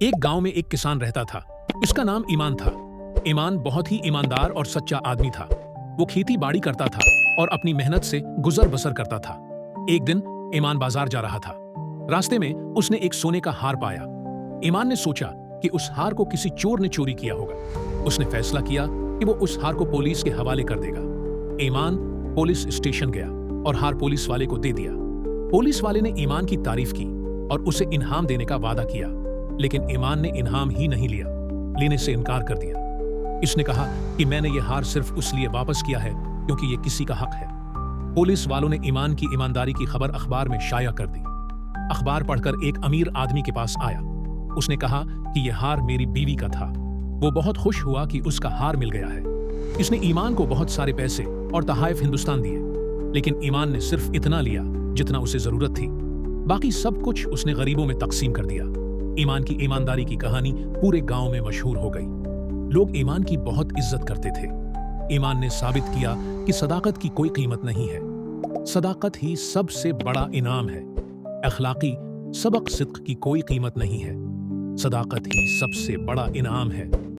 एक गांव में एक किसान रहता था। इसका नाम ईमान था। ईमान बहुत ही ईमानदार और सच्चा आदमी था। वो खेती बाड़ी करता था और अपनी मेहनत से गुजर बसर करता था। एक दिन ईमान बाजार जा रहा था। रास्ते में उसने एक सोने का हार पाया। ईमान ने सोचा कि उस हार को किसी चोर ने चोरी किया होगा। उसने फैसला किया कि वो उस हार को पुलिस के हवाले कर देगा। ईमान पुलिस स्टेशन गया और हार पुलिस वाले को दे दिया। पुलिस वाले ने ईमान की तारीफ की और उसे इनाम देने का वादा किया, लेकिन ईमान ने इनाम ही नहीं लिया, लेने से इनकार कर दिया। इसने कहा कि मैंने ये हार सिर्फ उसलिए वापस किया है क्योंकि ये किसी का हक है। पुलिस वालों ने ईमान की ईमानदारी की खबर अखबार में शाया कर दी। अखबार पढ़कर एक अमीर आदमी के पास आया। उसने कहा कि यह हार मेरी बीवी का था। वो बहुत खुश हुआ कि उसका हार मिल गया है। इसने ईमान को बहुत सारे पैसे और तोहफे हिंदुस्तान दिए, लेकिन ईमान ने सिर्फ इतना लिया जितना उसे जरूरत थी। बाकी सब कुछ उसने गरीबों में तकसीम कर दिया। ईमान की ईमानदारी की कहानी पूरे गांव में मशहूर हो गई। लोग ईमान की बहुत इज्जत करते थे। ईमान ने साबित किया कि सदाकत की कोई कीमत नहीं है। सदाकत ही सबसे बड़ा इनाम है। अखलाकी सबक सिद्क की कोई कीमत नहीं है। सदाकत ही सबसे बड़ा इनाम है।